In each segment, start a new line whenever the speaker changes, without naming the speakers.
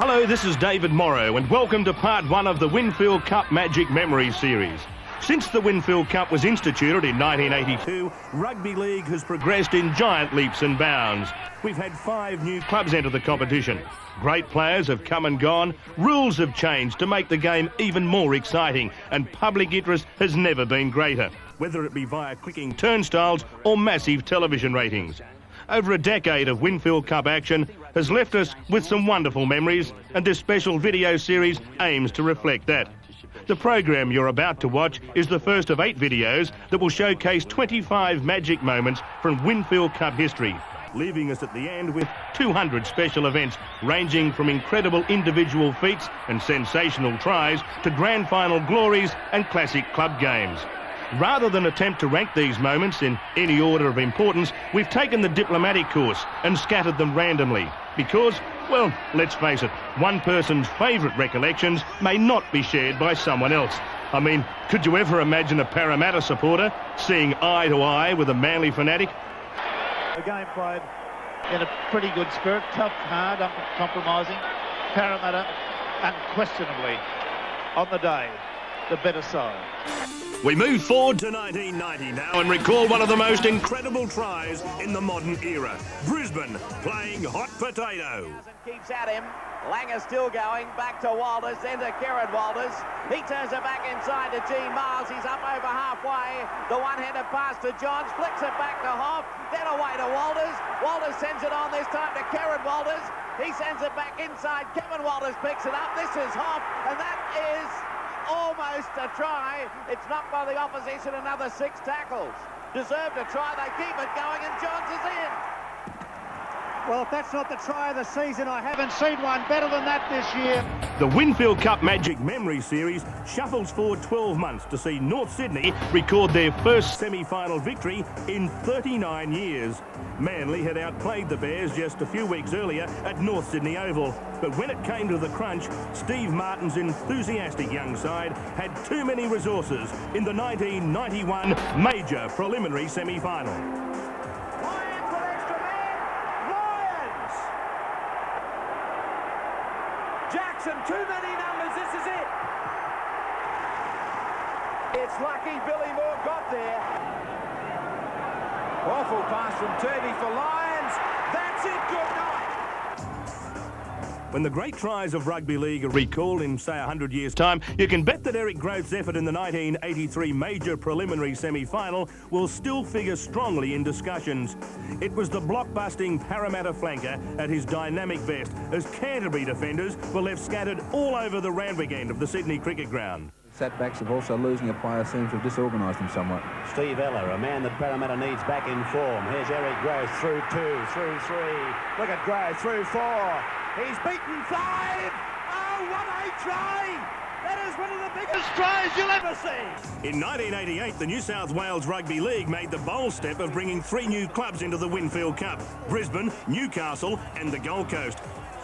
Hello, this is David Morrow and welcome to part one of the Winfield Cup Magic Memories series. Since the Winfield Cup was instituted in 1982, rugby league has progressed in giant leaps and bounds. We've had 5 new clubs enter the competition. Great players have come and gone, rules have changed to make the game even more exciting, and public interest has never been greater, whether it be via clicking turnstiles or massive television ratings. Over a decade of Winfield Cup action has left us with some wonderful memories, and this special video series aims to reflect that. The program you're about to watch is the first of 8 videos that will showcase 25 magic moments from Winfield Cup history, leaving us at the end with 200 special events ranging from incredible individual feats and sensational tries to grand final glories and classic club games. Rather than attempt to rank these moments in any order of importance, we've taken the diplomatic course and scattered them randomly because, well, let's face it, one person's favourite recollections may not be shared by someone else. I mean, could you ever imagine a Parramatta supporter seeing eye to eye with a Manly fanatic?
The game played in a pretty good spirit, tough, hard, uncompromising. Parramatta, unquestionably, on the day, the better side.
We move forward to 1990 now and recall one of the most incredible tries in the modern era. Brisbane playing hot potato.
Keeps at him. Langer still going. Back to Walters. Then to Kieran Walters. He turns it back inside to Gene Miles. He's up over halfway. The one-handed pass to Johns. Flicks it back to Hoff. Then away to Walters. Walters sends it on this time to Kieran Walters. He sends it back inside. Kevin Walters picks it up. This is Hoff. And that is almost a try. It's knocked by the opposition, another 6 tackles. Deserved a try, they keep it going, and Johns is in.
Well, if that's not the try of the season, I haven't seen one better than that this year.
The Winfield Cup Magic Memory Series shuffles forward 12 months to see North Sydney record their first semi-final victory in 39 years. Manly had outplayed the Bears just a few weeks earlier at North Sydney Oval, but when it came to the crunch, Steve Martin's enthusiastic young side had too many resources in the 1991 major preliminary semi-final.
Jackson, too many numbers, this is it. It's lucky Billy Moore got there. Awful pass from Turvey for Lions. That's it, good night.
When the great tries of rugby league are recalled in, say, 100 years' time, you can bet that Eric Groth's effort in the 1983 major preliminary semi-final will still figure strongly in discussions. It was the blockbusting Parramatta flanker at his dynamic best as Canterbury defenders were left scattered all over the Randwick end of the Sydney cricket ground.
Setbacks of also losing a player seems to have disorganised him somewhat.
Steve Eller, a man that Parramatta needs back in form. Here's Eric Groth through 2, through 3. Look at Groth through 4. He's beaten 5. Oh, what a try! That is one of the biggest tries you'll ever see.
In 1988, the New South Wales Rugby League made the bold step of bringing 3 new clubs into the Winfield Cup: Brisbane, Newcastle and the Gold Coast.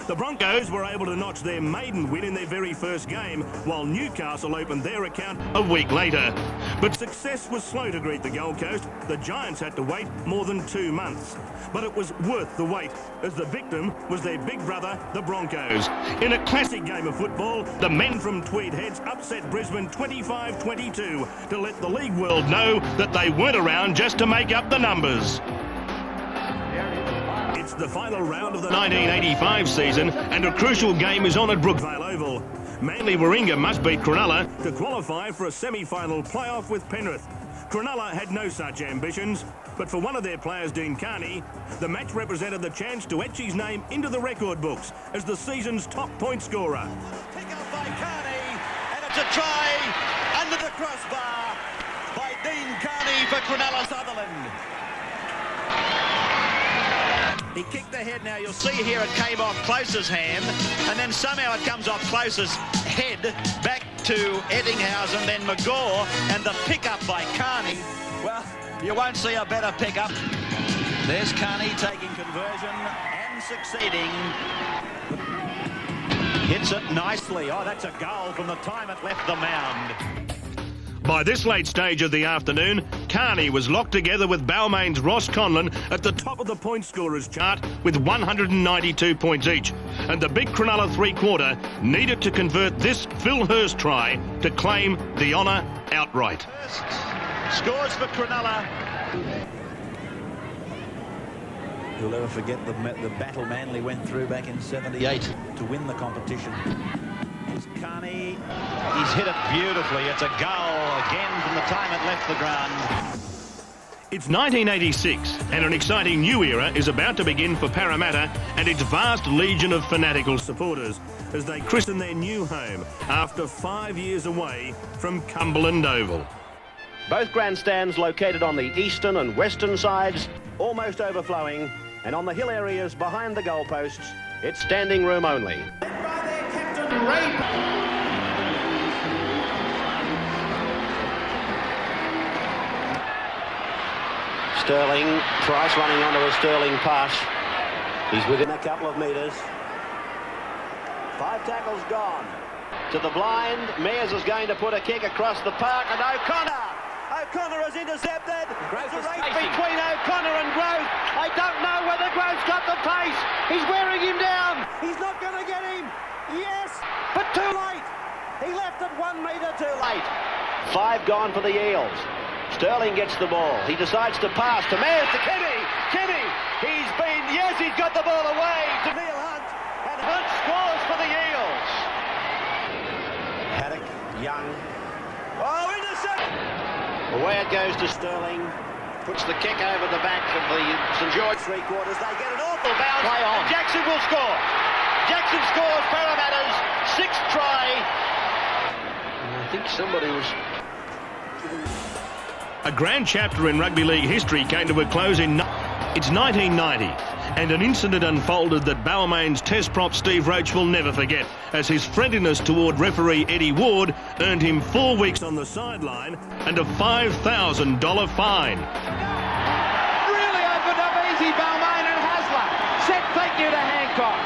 The Broncos were able to notch their maiden win in their very first game, while Newcastle opened their account a week later. But success was slow to greet the Gold Coast. The Giants had to wait more than 2 months. But it was worth the wait, as the victim was their big brother, the Broncos. In a classic game of football, the men from Tweed Heads upset Brisbane 25-22 to let the league world know that they weren't around just to make up the numbers. It's the final round of the 1985 season, and a crucial game is on at Brookvale Oval. Manly Warringah must beat Cronulla to qualify for a semi-final playoff with Penrith. Cronulla had no such ambitions, but for one of their players, Dean Carney, the match represented the chance to etch his name into the record books as the season's top point scorer.
Pick up by Carney, and it's a try under the crossbar by Dean Carney for Cronulla Sutherland. He kicked the head. Now you'll see here it came off Close's hand, and then somehow it comes off Close's head back to Eddinghausen, then McGaw, and the pickup by Carney. Well, you won't see a better pickup. There's Carney taking conversion and succeeding. Hits it nicely. Oh, that's a goal from the time it left the mound.
By this late stage of the afternoon, Carney was locked together with Balmain's Ross Conlon at the top of the point scorers chart with 192 points each. And the big Cronulla three-quarter needed to convert this Phil Hurst try to claim the honour outright.
Scores for Cronulla.
You'll never forget the battle Manly went through back in '78 to win the competition.
Here's Carney. He's hit it beautifully. It's a goal again from the time it left the ground.
It's 1986 and an exciting new era is about to begin for Parramatta and its vast legion of fanatical supporters as they christen their new home after 5 years away from Cumberland Oval.
Both grandstands located on the eastern and western sides, almost overflowing, and on the hill areas behind the goalposts, it's standing room only. Sterling, Price running onto a Sterling pass. He's within a couple of metres. 5 tackles gone. To the blind, Mears is going to put a kick across the park, and O'Connor is intercepted. It's a race between O'Connor and Growth. I don't know whether Growth's got the pace. He's wearing him down. He's not going to get him. Yes, but too late. He left it 1 metre too late. 5 gone for the Eels. Sterling gets the ball. He decides to pass to Mears to Kenny. He's got the ball away to Neil Hunt. And Hunt scores for the Eels. Haddock, Young. Oh, intercept! Away it goes to Sterling. Puts the kick over the back of the St George three-quarters. They get an awful bounce. Play on. And Jackson will score. Jackson scores Parramatta's 6th try. I think somebody was...
A grand chapter in rugby league history came to a close in... It's 1990, and an incident unfolded that Balmain's test prop Steve Roach will never forget, as his friendliness toward referee Eddie Ward earned him 4 weeks on the sideline and a $5,000 fine.
Really opened up easy, Balmain and Hasler. Set, thank you to Hancock.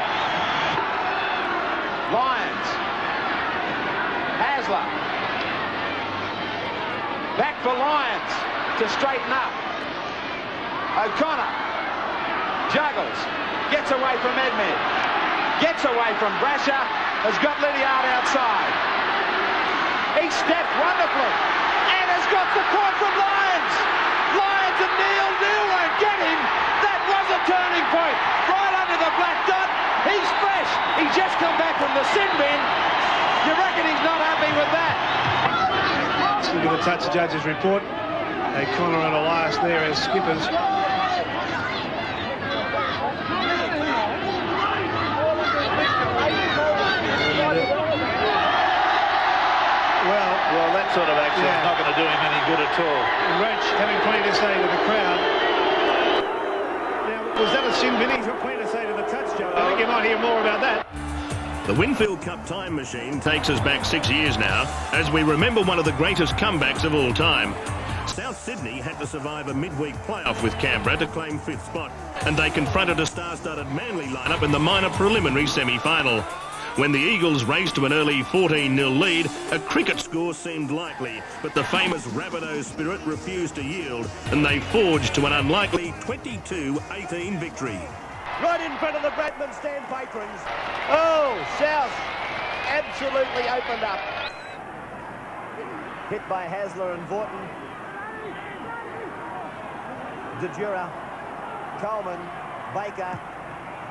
Lyons. Hasler. Back for Lyons to straighten up. O'Connor juggles, gets away from Edmed, gets away from Brasher, has got Lydiard outside. He stepped wonderfully and has got support from Lyons. Lyons and Neil won't get him. That was a turning point. Right under the black dot. He's fresh. He's just come back from the sin bin. You reckon he's not happy with that?
Let's look at the touch judge's report. O'Connor and Elias there as skippers.
Well, that sort of action is not going to do him any good at all.
Roach having plenty to say to the crowd. Now, was that a sin bin? He's got plenty to say to the touch judge. I think you might hear more about that.
The Winfield Cup time machine takes us back 6 years now, as we remember one of the greatest comebacks of all time. South Sydney had to survive a midweek playoff with Canberra to claim 5th spot, and they confronted a star-studded Manly lineup in the minor preliminary semi-final. When the Eagles raced to an early 14-0 lead, a cricket score seemed likely, but the famous Rabbitoh spirit refused to yield, and they forged to an unlikely 22-18 victory.
Right in front of the Bradman stand patrons. Oh, South absolutely opened up. Hit by Hasler and Vaughton. DeJura, Coleman, Baker,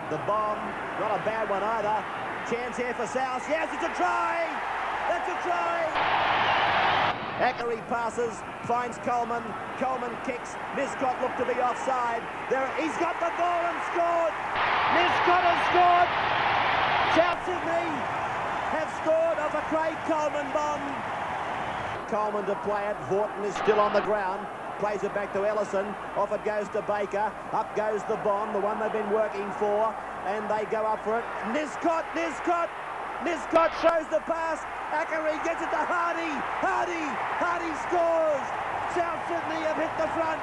the bomb, not a bad one either. Chance here for South. Yes, it's a try! That's a try! Ackery passes, finds Coleman. Coleman kicks. Niscott looked to be offside. He's got the ball and scored! Niscott has scored! South Sydney have scored off a Craig Coleman bomb. Coleman to play it. Vaughton is still on the ground. Plays it back to Ellison. Off it goes to Baker. Up goes the bomb, the one they've been working for. And they go up for it. Niscott shows the pass. Ackery gets it to Hardy. Hardy scores. South Sydney have hit the front.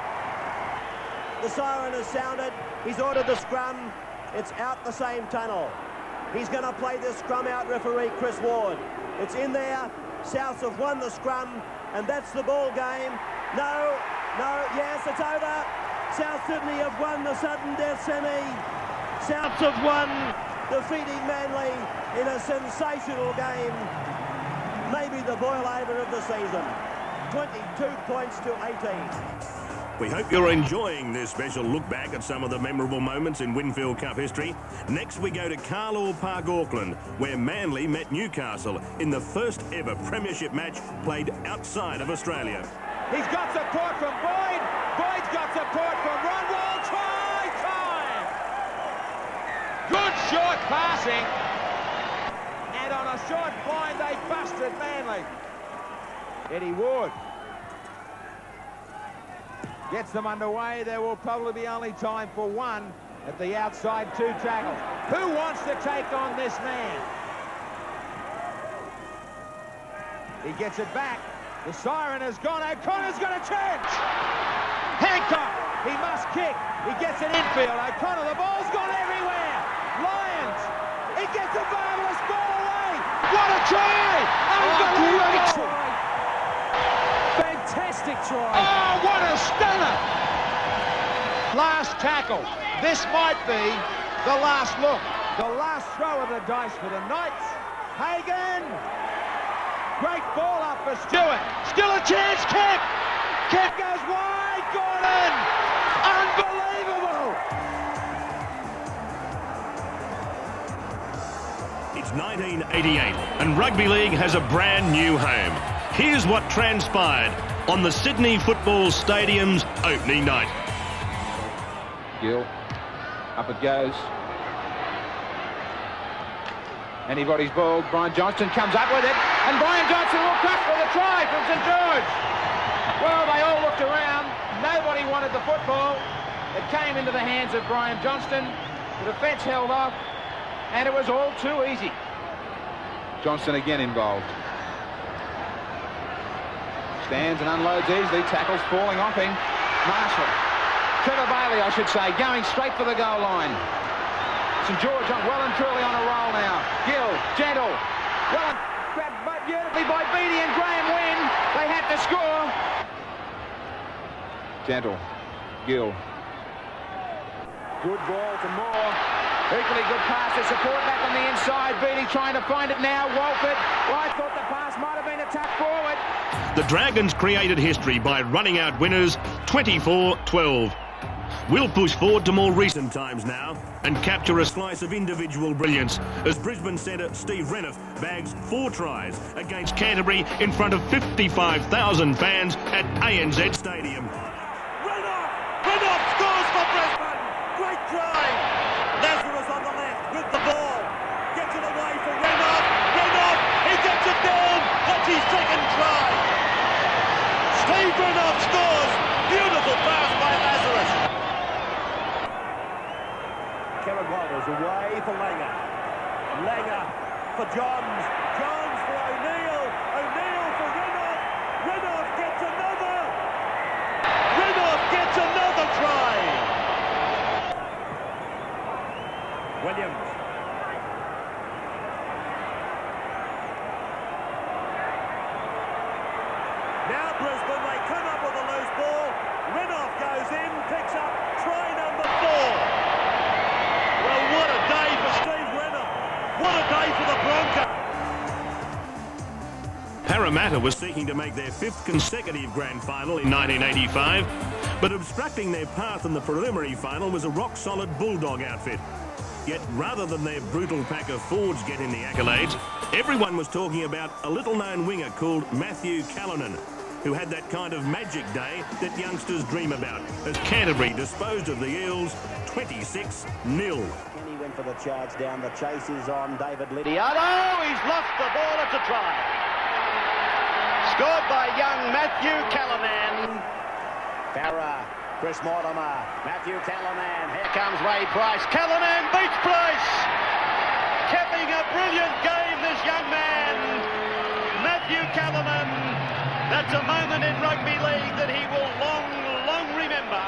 The siren has sounded. He's ordered the scrum. It's out the same tunnel. He's going to play this scrum out, referee Chris Ward. It's in there. Souths have won the scrum,
and that's the ball game. No, yes, it's over. South Sydney have won the sudden death semi. Souths have won, defeating Manly in a sensational game. Maybe the boil-over of the season. 22 points to 18.
We hope you're enjoying this special look back at some of the memorable moments in Winfield Cup history. Next we go to Carlaw Park, Auckland, where Manly met Newcastle in the first ever premiership match played outside of Australia.
He's got support from Boyd. Boyd's got support from Ronwald. Try time! Good short passing. And on a short blind, they busted Manly. Eddie Ward gets them underway. There will probably be only time for one at the outside. 2 tackles. Who wants to take on this man? He gets it back. The siren has gone. O'Connor's got a chance. Hancock, he must kick. He gets it infield. O'Connor, the ball's gone everywhere. Lions, he gets a marvellous ball away. What a try! Unbelievable!
Fantastic try.
Oh, what a stunner! Last tackle. This might be the last look. The last throw of the dice for the Knights. Hagan. Great ball up for Stewart. Still a chance. Kick. Kick goes wide. Gordon. Unbelievable.
It's 1988 and rugby league has a brand new home. Here's what transpired on the Sydney Football Stadium's opening night.
Gill, up it goes. Anybody's ball. Brian Johnston comes up with it, and Brian Johnston will crack for the try from St George. Well, they all looked around. Nobody wanted the football. It came into the hands of Brian Johnston. The defence held off, and it was all too easy. Johnston again involved. Stands and unloads easily. Tackles falling off him. Marshall. Trevor Bailey, I should say, going straight for the goal line. St George well and truly on a roll now. Gill, gentle. Well, grabbed beautifully by Beattie and Graham Wynn. They had to score. Gentle. Gill. Good ball to Moore. Equally good pass to support back on the inside. Beattie trying to find it now. Walford. Well, I thought the pass might have been a tap forward.
The Dragons created history by running out winners 24-12. We'll push forward to more recent times now and capture a slice of individual brilliance as Brisbane centre Steve Renouf bags 4 tries against Canterbury in front of 55,000 fans at ANZ Stadium.
Renouf scores for Brisbane. Great try. Lazarus on the left with the ball. Gets it away for Renouf. Renouf, he gets it down. That's his second try. Steve Renouf scores. Beautiful pass by Lazarus. Kevin Walters away for Langer. Langer for Johns. Johns for O'Neill. O'Neill for Renouf. Renouf gets another. Renouf gets another try. Williams. Now Brisbane, they come up with a loose ball. Renouf goes in, picks up try number 4. Well, what a day for Steve Renouf. What a day for the Broncos.
Parramatta was seeking to make their 5th consecutive grand final in 1985, but obstructing their path in the preliminary final was a rock-solid Bulldog outfit. Yet rather than their brutal pack of forwards getting the accolades, everyone was talking about a little-known winger called Matthew Callanan, who had that kind of magic day that youngsters dream about, as Canterbury disposed of the Eels 26-0.
Kenny went for the charge down. The chase is on David Lidiato. He's lost the ball. It's a try. Scored by young Matthew Callanan. Farah, Chris Mortimer, Matthew Callanan. Here comes Ray Price. Callanan beats Price. Having a brilliant game, this young man. Matthew Callanan. That's a moment in rugby league that he will long remember.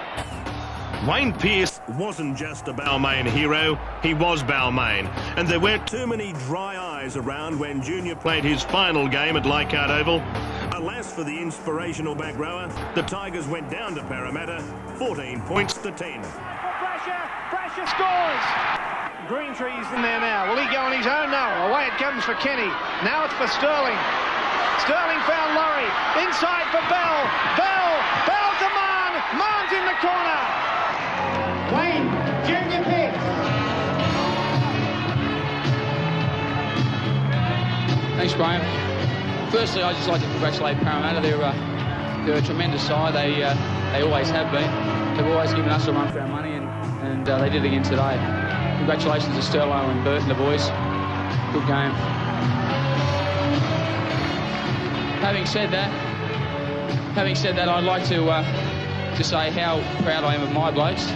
Wayne Pearce wasn't just a Balmain hero, he was Balmain. And there weren't too many dry eyes around when Junior played his final game at Leichhardt Oval. Alas for the inspirational back rower, the Tigers went down to Parramatta 14 points to 10.
Brasher scores! Greentree's in there now. Will he go on his own? No. Away it comes for Kenny. Now it's for Sterling. Sterling found Laurie. Inside for Bell. Bell to Mann. Mann's in the corner. Wayne, junior pick.
Thanks, Graham. Firstly, I'd just like to congratulate Parramatta. They're a tremendous side. They always have been. They've always given us a run for our money, and they did it again today. Congratulations to Sterlo and Burton, the boys. Good game. Having said that, I'd like to say how proud I am of my blokes.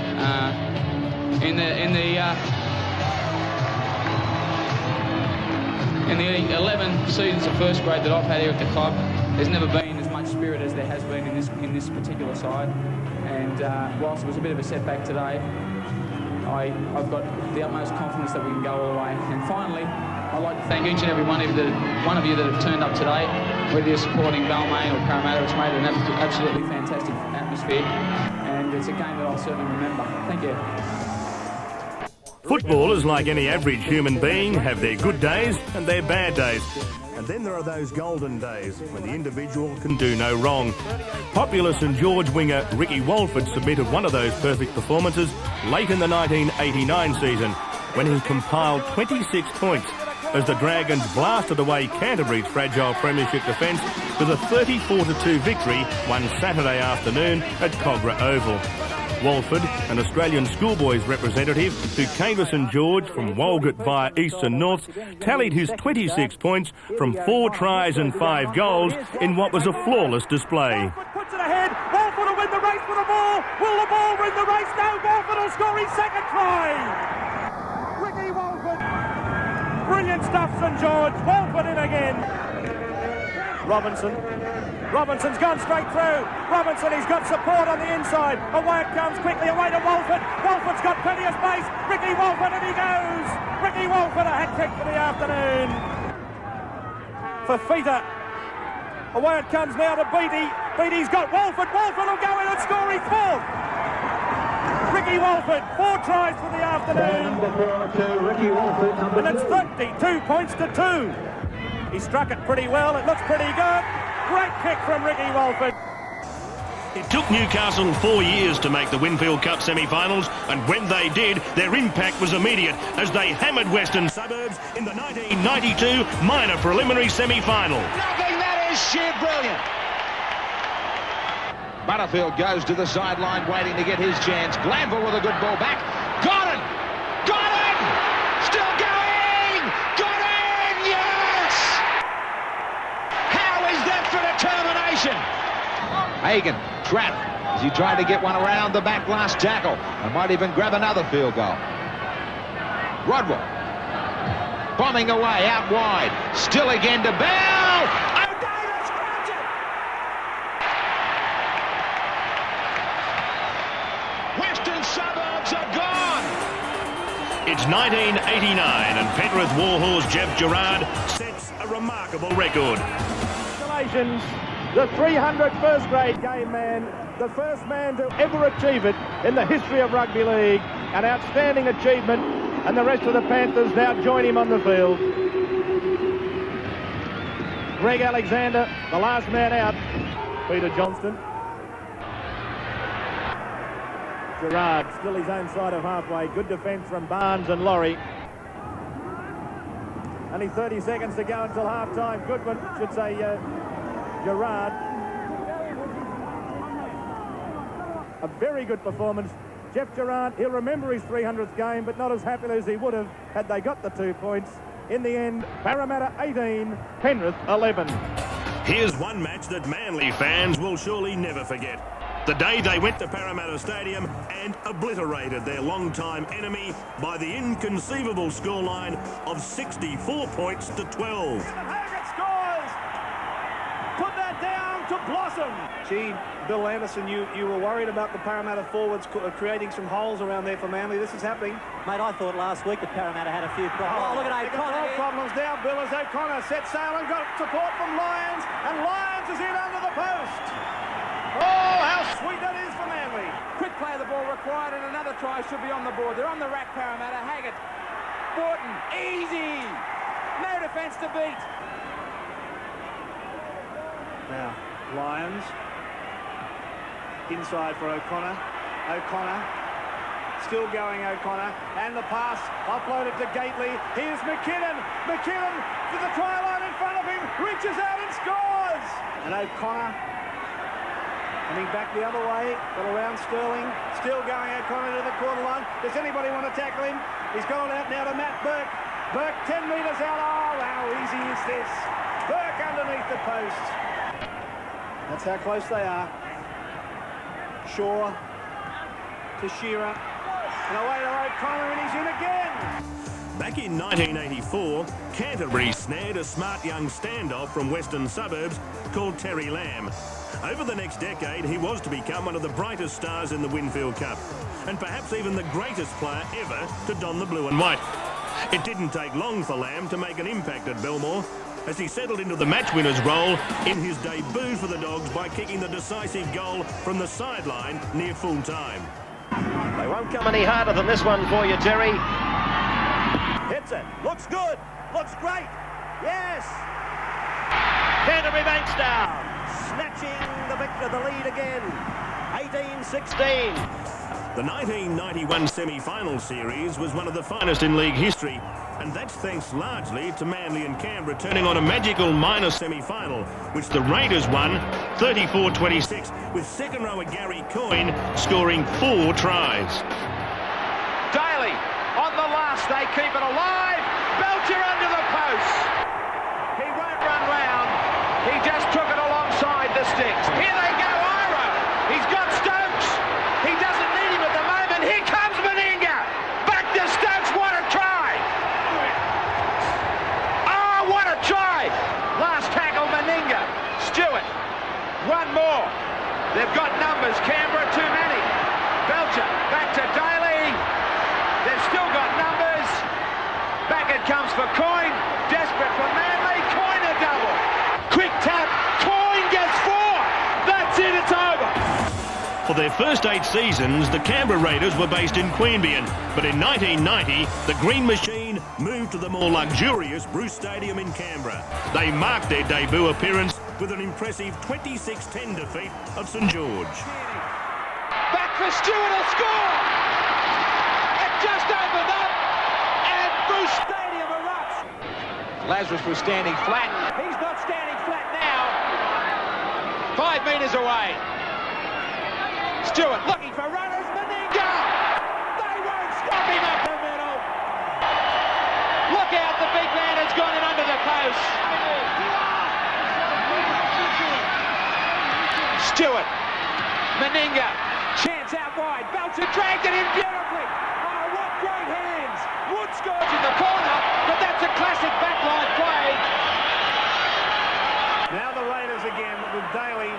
In the 11 seasons of first grade that I've had here at the club, there's never been as much spirit as there has been in this particular side. And whilst it was a bit of a setback today, I've got the utmost confidence that we can go all the way. And finally, I'd like to thank each and every one of you that have turned up today, whether you're supporting Balmain or Parramatta. It's made an absolutely fantastic atmosphere, and it's a game that I'll certainly remember. Thank you.
Footballers, like any average human being, have their good days and their bad days. And then there are those golden days when the individual can do no wrong. Popular St George winger Ricky Walford submitted one of those perfect performances late in the 1989 season when he compiled 26 points as the Dragons blasted away Canterbury's fragile premiership defence with a 34-2 victory one Saturday afternoon at Cogra Oval. Walford, an Australian schoolboys representative who came to St George from Walgett via East and Norths, tallied his 26 points from 4 tries and 5 goals in what was a flawless display.
Puts it ahead. Walford will win the race for the ball. Will the ball win the race? No. Walford will score his second try. Ricky Walford. Brilliant stuff, St George. Walford in again. Robinson's gone straight through. Robinson, he's got support on the inside. Away it comes quickly, away to Walford. Walford's got plenty of space. Ricky Walford, and he goes. Ricky Walford, a hat-trick for the afternoon. For Feta. Away it comes now to Beattie. Beattie's got Walford. Walford will go in and score his fourth. Ricky Walford, 4 tries for the afternoon. And it's 32 points to 2. He struck it pretty well. It looks pretty good. Great kick from Ricky Walford.
It took Newcastle 4 years to make the Winfield Cup semi-finals, and when they did, their impact was immediate as they hammered Western Suburbs in the 1992 minor preliminary semi-final.
Nothing, that is sheer brilliant.
Butterfield goes to the sideline, waiting to get his chance. Glanville with a good ball back. Got it! Got it! Still going! Got in! Yes! How is that for determination? Hagan, trap, as he tried to get one around the back last tackle, and might even grab another field goal. Rodwell, bombing away, out wide. Still again to Bell! Western Suburbs are gone.
It's 1989 and Penrith Warhorse Jeff Gerard sets a remarkable record.
Congratulations, the 300th first grade game man, the first man to ever achieve it in the history of rugby league. An outstanding achievement, and the rest of the Panthers now join him on the field. Greg Alexander, the last man out. Peter Johnston. Gerard, still his own side of halfway. Good defence from Barnes and Laurie. Only 30 seconds to go until half-time. Goodwin, should say Gerard. A very good performance. Jeff Gerard, he'll remember his 300th game, but not as happy as he would have had they got the 2 points. In the end, Parramatta 18, Penrith 11.
Here's one match that Manly fans will surely never forget. The day they went to Parramatta Stadium and obliterated their long-time enemy by the inconceivable scoreline of 64 points to 12.
Hogan scores! Put that down to Bloss. awesome.
Gee, Bill Anderson, you were worried about the Parramatta forwards creating some holes around there for Manly. This is happening.
Mate, I thought last week that Parramatta had a few problems. Oh, look at O'Connor.
Problems now. Bill as O'Connor set sail and got support from Lyons, and Lyons is in under the post. Oh, how sweet that is for Manly.
Quick play of the ball required, and another try should be on the board. They're on the rack, Parramatta. Haggett, Borton, easy. No defence to beat.
Now, Lyons. Inside for O'Connor. O'Connor. Still going O'Connor. And the pass offloaded to Gately. Here's McKinnon. McKinnon to the try line in front of him. Reaches out and scores. And O'Connor coming back the other way. But around Sterling. Still going O'Connor to the quarter line. Does anybody want to tackle him? He's gone out now to Matt Burke. Burke 10 metres out. Oh, how easy is this? Burke underneath the post. That's how close they are. Shaw to Shearer. And away to O'Connor, and he's in again.
Back in 1984, Canterbury snared a smart young standoff from Western Suburbs called Terry Lamb. Over the next decade, he was to become one of the brightest stars in the Winfield Cup, and perhaps even the greatest player ever to don the blue and white. It didn't take long for Lamb to make an impact at Belmore, as he settled into the match winner's role in his debut for the Dogs by kicking the decisive goal from the sideline near full time.
They won't come any harder than this one for you, Terry. Hits it. Looks good. Looks great. Yes. Canterbury Bankstown snatching the lead again. 18-16.
The 1991 semi-final series was one of the finest in league history, and that's thanks largely to Manly and Canberra turning on a magical minor semi-final, which the Raiders won 34-26, with second rower Gary Coyne scoring 4 tries.
Daly on the last, they keep it alive. Belcher under the post. He won't run round. He just took it alongside the sticks. Here they go, Iro. He's got Stokes. He doesn't need him at the moment. Here comes Meninga. Back to Stokes. What a try. Oh, what a try. Last tackle, Meninga. Stewart. One more. They've got numbers. Canberra, too many. Belcher. Back to Daly. They've still got numbers. Back it comes for Coyne. Desperate for Manly. Coyne a double. Quick tap. Coyne gets 4. That's it. It's over.
For their first 8 seasons, the Canberra Raiders were based in Queanbeyan, but in 1990, the Green Machine moved to the more luxurious Bruce Stadium in Canberra. They marked their debut appearance with an impressive 26-10 defeat of St George.
Back for Stewart will score! It just opened up, and Bruce Stadium erupts. Lazarus was standing flat. He's not standing flat now. 5 metres away. Stewart looking for runners. Meninga! They won't stop him up the middle. Look out, the big man has gone in under the post. Stewart. Meninga. Chance out wide. Belcher dragged it in beautifully. Oh, what great hands. Wood scores in the corner, but that's a classic backline play.
Now the Raiders again with Daly.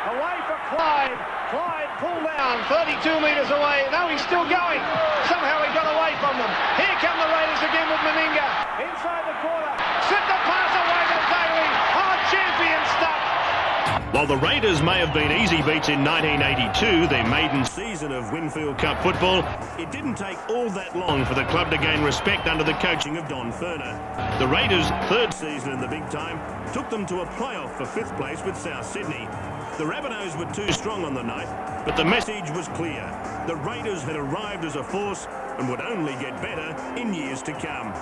Away for Clyde. Clyde pulled down 32 metres away. No, he's still going. Somehow he got away from them. Here come the Raiders again with Meninga. Inside the corner. Sent the pass away to Daly. Oh, champion stuff.
While the Raiders may have been easy beats in 1982, their maiden season of Winfield Cup football, it didn't take all that long for the club to gain respect under the coaching of Don Ferner. The Raiders' 3rd season in the big time took them to a playoff for 5th place with South Sydney. The Rabbitohs were too strong on the night, but the message was clear. The Raiders had arrived as a force and would only get better in years to come.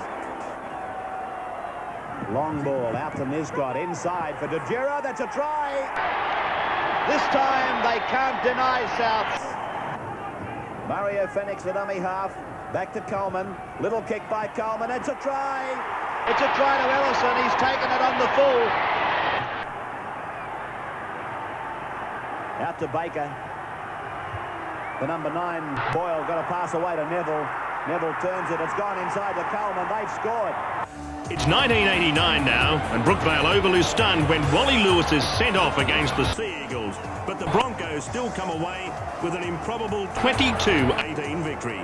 Long ball out to Niscott, inside for Dejera. That's a try. This time they can't deny Souths. Mario Fenix, the dummy half. Back to Coleman. Little kick by Coleman. It's a try. It's a try to Ellison. He's taken it on the full. Out to Baker. The number 9, Boyle, got a pass away to Neville. Neville turns it. It's gone inside to Coleman. They've scored.
It's 1989 now, and Brookvale Oval is stunned when Wally Lewis is sent off against the Sea Eagles. But the Broncos still come away with an improbable 22-18 victory.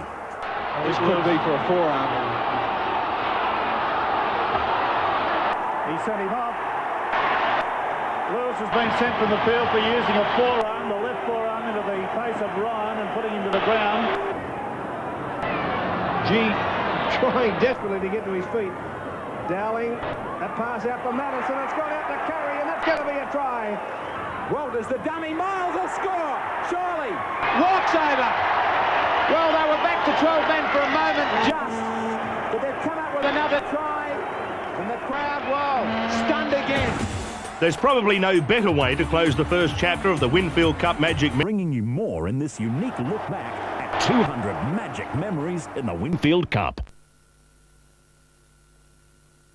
This could be for a forearm.
He sent him off. Lewis has been sent from the field for using a forearm, the left forearm, into the face of Ryan and putting him to the ground. G trying desperately to get to his feet. Dowling, that pass out for Madison, it's gone out to Curry, and that's going to be a try.
Walters, the dummy, Miles will score. Surely walks over. Well, they were back to 12 men for a moment, just, but they've come up with another try, and the crowd, well, stunned again.
There's probably no better way to close the first chapter of the Winfield Cup Magic.
Bringing you more in this unique look back at 200 magic memories in the Winfield Cup.